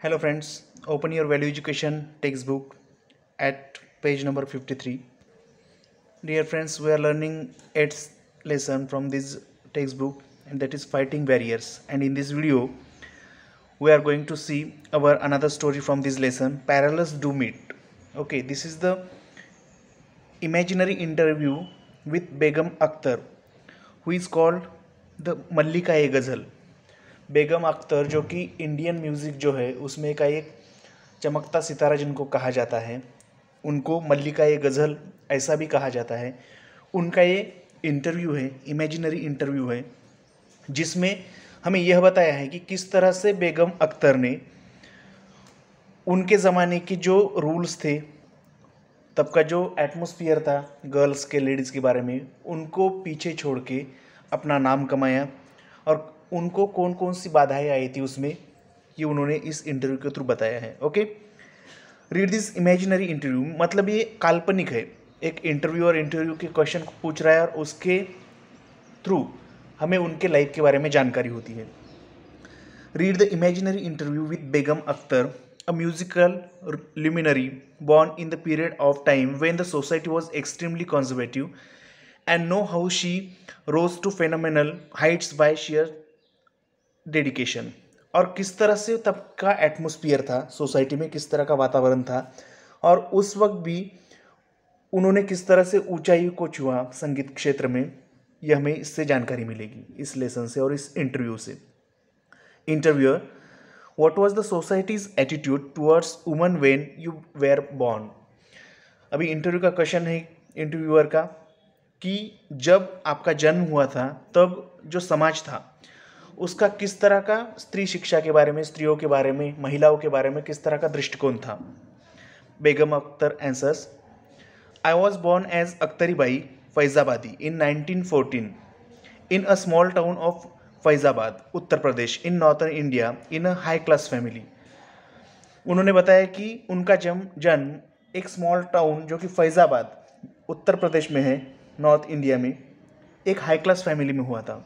Hello friends, open your value education textbook at page number 53. Dear friends, we are learning 8th lesson from this textbook, and that is fighting barriers. And in this video, we are going to see our another story from this lesson, parallels do meet. Okay, this is the imaginary interview with Begum Akhtar, who is called the मल्लिका ए गज़ल. बेगम अख्तर जो कि Indian music जो है उसमें का एक चमकता सितारा जिनको कहा जाता है, उनको मल्लिका ए गज़ल ऐसा भी कहा जाता है. उनका ये इंटरव्यू है, इमेजिनरी इंटरव्यू है, जिसमें हमें यह बताया है कि किस तरह से बेगम अख्तर ने उनके ज़माने के जो रूल्स थे, तब का जो एटमॉस्फेयर था गर्ल्स के, लेडीज़ के बारे में, उनको पीछे छोड़ के अपना नाम कमाया. और उनको कौन कौन सी बाधाएं आई थी उसमें, ये उन्होंने इस इंटरव्यू के थ्रू बताया है. Okay, read this imaginary interview. मतलब ये काल्पनिक है, एक इंटरव्यू के क्वेश्चन को पूछ रहा है और उसके थ्रू हमें उनके लाइफ के बारे में जानकारी होती है. Read the imaginary interview with Begum Akhtar, a musical luminary born in the period of time when the society was extremely conservative, and know how she rose to phenomenal heights by sheer dedication. और किस तरह से तब का atmosphere था, society में किस तरह का वातावरण था, और उस वक्त भी उन्होंने किस तरह से ऊंचाई को छुआ संगीत क्षेत्र में, यह हमें इससे जानकारी मिलेगी इस लेसन से और इस इंटरव्यू से. Interviewer, what was the society's attitude towards woman when you were born. अभी इंटरव्यू का क्वेश्चन है इंटरव्यूअर का कि जब आपका जन्म हुआ था तब जो समाज था उसका किस तरह का स्त्री शिक्षा के बारे में, स्त्रियों के बारे में, महिलाओं के बारे में किस तरह का दृष्टिकोण था. Begum Akhtar answers, I was born as Akhtari Bai Faizabadi in 1914 in a small town of Faizabad, Uttar Pradesh, in northern India, in a high class family. उन्होंने बताया कि उनका जन्म एक स्मॉल टाउन जो कि फैजाबाद उत्तर प्रदेश में है, नॉर्थ इंडिया में, एक हाई क्लास फैमिली में हुआ था.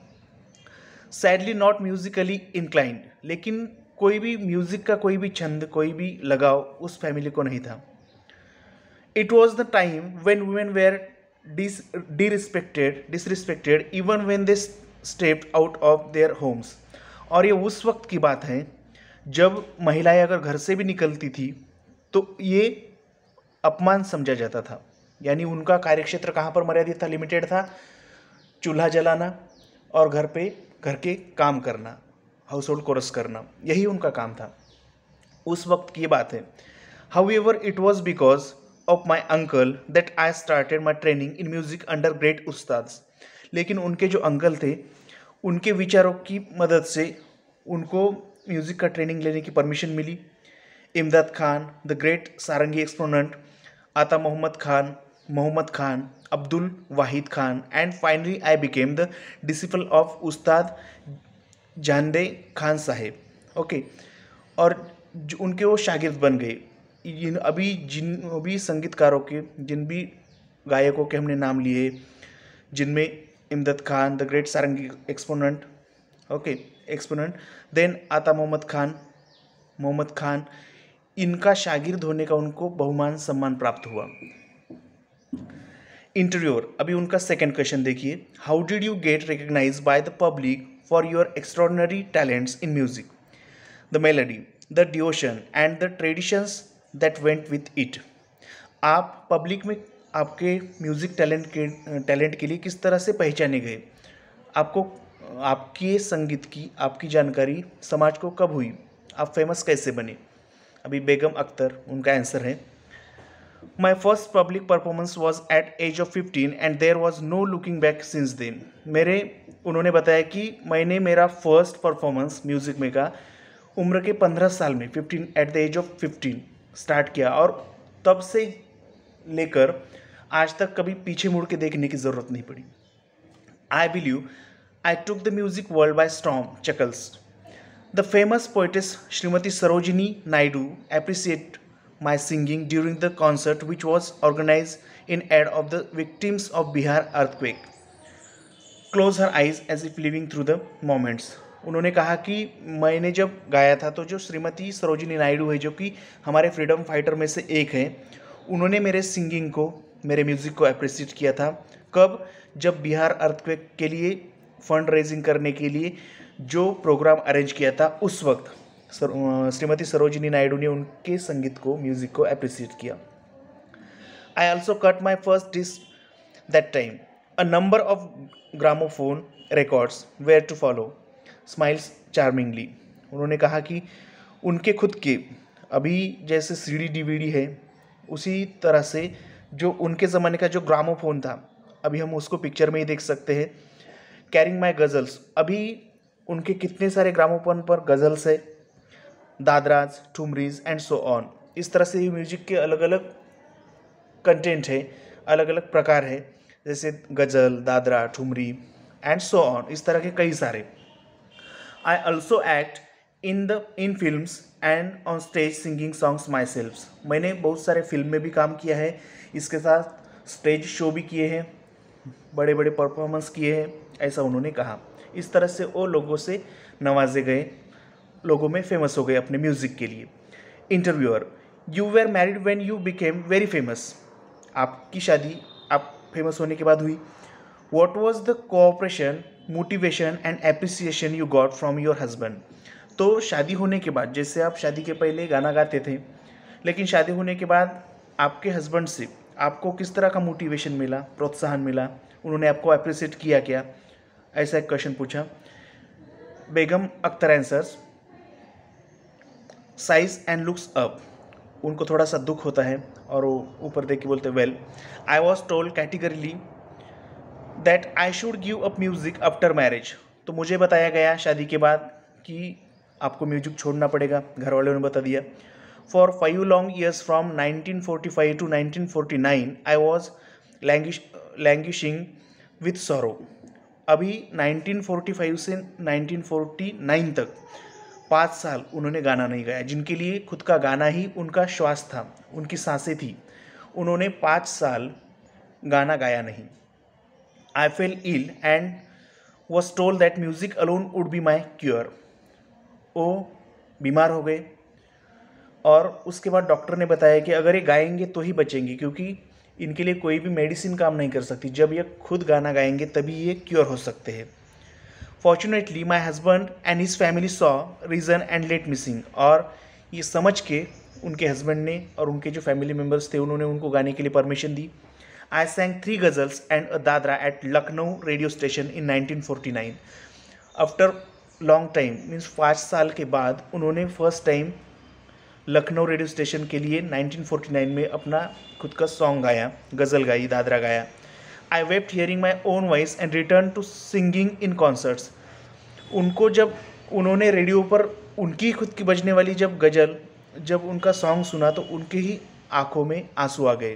सैडली नॉट म्यूजिकली इंक्लाइंड, लेकिन कोई भी म्यूजिक का कोई भी छंद, कोई भी लगाव उस फैमिली को नहीं था. It was the time when women were disrespected even when they stepped out of their homes. और ये उस वक्त की बात है जब महिलाएं अगर घर से भी निकलती थी तो ये अपमान समझा जाता था. यानी उनका कार्यक्षेत्र कहाँ पर मर्यादित था, लिमिटेड था. चूल्हा जलाना और घर के काम करना, हाउस होल्ड कोरस करना, यही उनका काम था. उस वक्त की बात है. However it was because of my uncle that I started my training in music under great ustads. लेकिन उनके जो अंकल थे, उनके विचारों की मदद से उनको म्यूज़िक का ट्रेनिंग लेने की परमिशन मिली. Imdad Khan, the great sarangi exponent, Ata Mohammad Khan, Abdul Wahid Khan, and finally I became the disciple of Ustad Jhande Khan Saheb. Okay, और उनके वो शागिर्द बन गए. जिन भी संगीतकारों के, जिन भी गायकों के हमने नाम लिए, जिनमें Imdad Khan, the great sarangi exponent, okay exponent, then आता मोहम्मद खान, इनका शागिर्द होने का उनको बहुमान सम्मान प्राप्त हुआ. इंटरव्यूअर, अभी उनका सेकंड क्वेश्चन देखिए. How did you get recognised by the public for your extraordinary talents in music, the melody, the devotion and the traditions that went with it. आप पब्लिक में आपके म्यूज़िक टैलेंट के लिए किस तरह से पहचाने गए, आपको आपके संगीत की, आपकी जानकारी समाज को कब हुई, आप फेमस कैसे बने. अभी बेगम अख्तर, उनका आंसर है, my first public performance was at age of 15 and there was no looking back since then. उन्होंने बताया कि मैंने मेरा फर्स्ट परफॉर्मेंस म्यूज़िक में का उम्र के 15 साल में, 15 at the age of 15 start किया, और तब से लेकर आज तक कभी पीछे मुड़ के देखने की ज़रूरत नहीं पड़ी. I believe I took the music world by storm, chuckles. The famous poetess Shrimati Sarojini Naidu appreciate my singing during the concert which was organized in aid of the victims of Bihar earthquake. Close her eyes as if living through the moments. उन्होंने कहा कि मैंने जब गाया था तो जो श्रीमती सरोजिनी नायडू है, जो कि हमारे फ्रीडम फाइटर में से एक है, उन्होंने मेरे सिंगिंग को, मेरे म्यूज़िक को अप्रिशिएट किया था। कब? जब बिहार अर्थक्वेक के लिए फंड रेजिंग करने के लिए जो प्रोग्राम अरेंज किया था, उस वक्त श्रीमती सरोजिनी नायडू ने उनके संगीत को, म्यूज़िक को अप्रिशिएट किया। I also cut my first disc that time. A number of gramophone records were to follow, smiles charmingly. उन्होंने कहा कि उनके खुद के, अभी जैसे सीडी डीवीडी है, उसी तरह से जो उनके ज़माने का जो ग्रामोफोन था, अभी हम उसको पिक्चर में ही देख सकते हैं। कैरिंग माई गज़ल्स, अभी उनके कितने सारे ग्रामोफोन पर गज़ल्स है, दादराज, ठुमरीज एंड सो ऑन। इस तरह से म्यूजिक के अलग अलग कंटेंट है, अलग अलग प्रकार है, जैसे ghazal, dadra, thumri and so on, इस तरह के कई सारे। I also act in films and on stage singing songs myself. मैंने बहुत सारे फिल्म में भी काम किया है, इसके साथ स्टेज शो भी किए हैं, बड़े बड़े परफॉर्मेंस किए हैं, ऐसा उन्होंने कहा। इस तरह से वो लोगों से नवाजे गए, लोगों में फेमस हो गए अपने म्यूज़िक के लिए। Interviewer, you were married when you became very famous. आपकी शादी आप फेमस होने के बाद हुई। What was the cooperation, motivation and appreciation you got from your husband. तो शादी होने के बाद, जैसे आप शादी के पहले गाना गाते थे, लेकिन शादी होने के बाद आपके हस्बैंड से आपको किस तरह का मोटिवेशन मिला, प्रोत्साहन मिला, उन्होंने आपको अप्रिशिएट किया क्या, ऐसा एक क्वेश्चन पूछा। Begum Akhtar answers, sighs and looks up. उनको थोड़ा सा दुख होता है और वो ऊपर देख के बोलते, well I was told categorically that I should give up music after marriage. तो मुझे बताया गया शादी के बाद कि आपको म्यूजिक छोड़ना पड़ेगा, घर वालों ने बता दिया। For 5 long years from 1945 to 1949 I was languishing with sorrow. अभी 1945 से 1949 तक 5 साल उन्होंने गाना नहीं गाया, जिनके लिए खुद का गाना ही उनका श्वास था, उनकी सांसें थी। उन्होंने 5 साल गाना गाया नहीं। I fell ill and was told that music alone would be my cure. वो बीमार हो गए और उसके बाद डॉक्टर ने बताया कि अगर ये गाएंगे तो ही बचेंगे, क्योंकि इनके लिए कोई भी मेडिसिन काम नहीं कर सकती, जब ये खुद गाना गाएंगे तभी ये क्योर हो सकते हैं। Fortunately my husband and his family saw reason and let missing. और ये समझ के उनके हस्बैंड ने और उनके जो फैमिली मेम्बर्स थे, उन्होंने उनको गाने के लिए परमिशन दी। I sang 3 ghazals and a dadra at Lucknow radio station in 1949। After long time, means 5 साल के बाद उन्होंने first time Lucknow radio station के लिए 1949 में अपना खुद का सॉन्ग गाया, गज़ल गाई, दादरा गाया। I wept hearing my own voice and return to singing in concerts. उनको जब उन्होंने रेडियो पर उनकी खुद की बजने वाली जब गज़ल, जब उनका सॉन्ग सुना तो उनके ही आंखों में आंसू आ गए,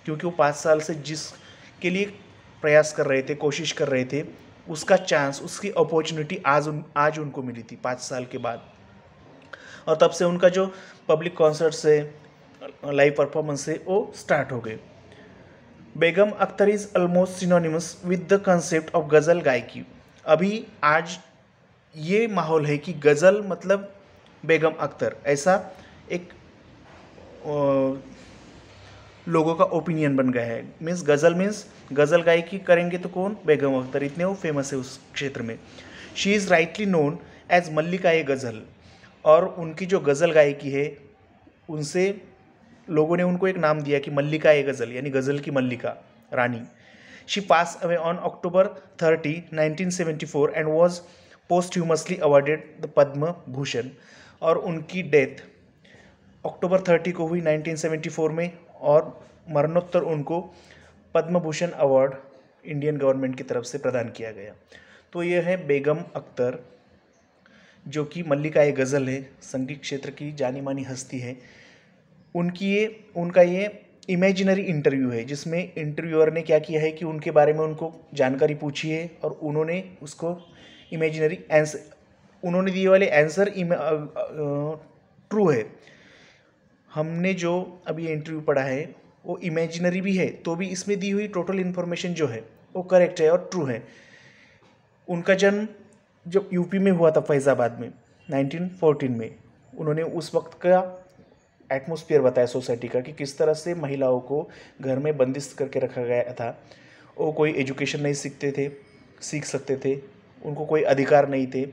क्योंकि वो 5 साल से जिसके लिए प्रयास कर रहे थे, कोशिश कर रहे थे, उसका चांस, उसकी अपॉर्चुनिटी आज उनको मिली थी 5 साल के बाद। और तब से उनका जो पब्लिक कॉन्सर्ट से, लाइव परफॉर्मेंस से, वो स्टार्ट हो गए। Begum Akhtar is almost synonymous with the concept of ghazal gayaki. अभी आज ये माहौल है कि गज़ल मतलब बेगम अख्तर, ऐसा एक लोगों का ओपिनियन बन गया है। मीन्स गज़ल गायकी करेंगे तो कौन? बेगम अख्तर, इतने वो फेमस है उस क्षेत्र में। She is rightly known as Mallika e Ghazal. और उनकी जो गज़ल गायकी है, उनसे लोगों ने उनको एक नाम दिया कि मल्लिका ए गज़ल, यानी गज़ल की मल्लिका, रानी। She pass away on October 30, 1974 and was posthumously awarded the Padma Bhushan. और उनकी डेथ अक्टूबर 30 को हुई 1974 में, और मरणोत्तर उनको Padma Bhushan award Indian government की तरफ से प्रदान किया गया। तो ये है बेगम अख्तर, जो कि मल्लिका ए गज़ल है, संगीत क्षेत्र की जानी मानी हस्ती है। उनका ये इमेजिनरी इंटरव्यू है, जिसमें इंटरव्यूअर ने क्या किया है कि उनके बारे में उनको जानकारी पूछी है और उन्होंने उसको इमेजिनरी आंसर, उन्होंने दिए वाले आंसर ट्रू है। हमने जो अभी ये इंटरव्यू पढ़ा है वो इमेजिनरी भी है, तो भी इसमें दी हुई टोटल इन्फॉर्मेशन जो है वो करेक्ट है और ट्रू है। उनका जन्म जब यूपी में हुआ था फैज़ाबाद में 1914 में, उन्होंने उस वक्त का एटमॉस्फेयर बताया सोसाइटी का कि किस तरह से महिलाओं को घर में बंदिश करके रखा गया था। वो कोई एजुकेशन नहीं सीख सकते थे, उनको कोई अधिकार नहीं थे।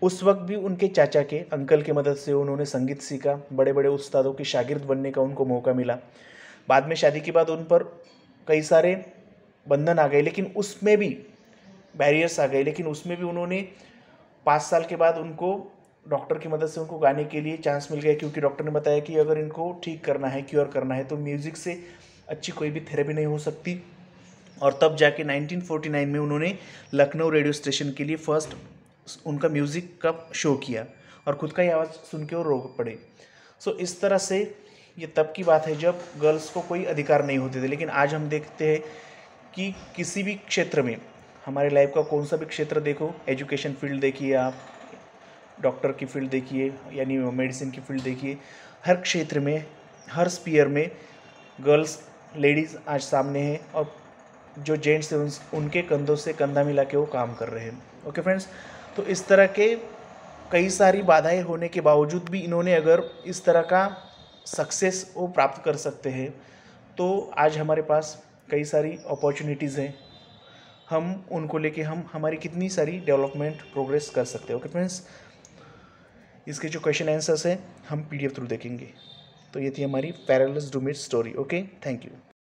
उस वक्त भी उनके चाचा के अंकल की मदद से उन्होंने संगीत सीखा, बड़े बड़े उस्तादों के शागिर्द बनने का उनको मौका मिला। बाद में शादी के बाद उन पर कई सारे बंधन आ गए, लेकिन उसमें भी बैरियर्स आ गए, लेकिन उसमें भी उन्होंने 5 साल के बाद उनको डॉक्टर की मदद से उनको गाने के लिए चांस मिल गया, क्योंकि डॉक्टर ने बताया कि अगर इनको ठीक करना है, क्योर करना है, तो म्यूज़िक से अच्छी कोई भी थेरेपी नहीं हो सकती। और तब जाके 1949 में उन्होंने लखनऊ रेडियो स्टेशन के लिए फर्स्ट उनका म्यूज़िक का शो किया और ख़ुद का ही आवाज़ सुन के वो रो पड़े। सो इस तरह से ये तब की बात है जब गर्ल्स को कोई अधिकार नहीं होते थे। लेकिन आज हम देखते हैं कि किसी भी क्षेत्र में, हमारे लाइफ का कौन सा भी क्षेत्र देखो, एजुकेशन फील्ड देखिए आप, डॉक्टर की फील्ड देखिए, यानी मेडिसिन की फील्ड देखिए, हर क्षेत्र में, हर स्पीयर में गर्ल्स, लेडीज़ आज सामने हैं और जो जेंट्स हैं उनके कंधों से कंधा मिला के वो काम कर रहे हैं। ओके फ्रेंड्स, तो इस तरह के कई सारी बाधाएं होने के बावजूद भी इन्होंने अगर इस तरह का सक्सेस वो प्राप्त कर सकते हैं, तो आज हमारे पास कई सारी अपॉर्चुनिटीज़ हैं। हम उनको लेके हम हमारी कितनी सारी डेवलपमेंट प्रोग्रेस कर सकते हैं। ओके फ्रेंड्स, इसके जो क्वेश्चन आंसर्स हैं हम PDF थ्रू देखेंगे। तो ये थी हमारी parallels do meet story. Okay, thank you.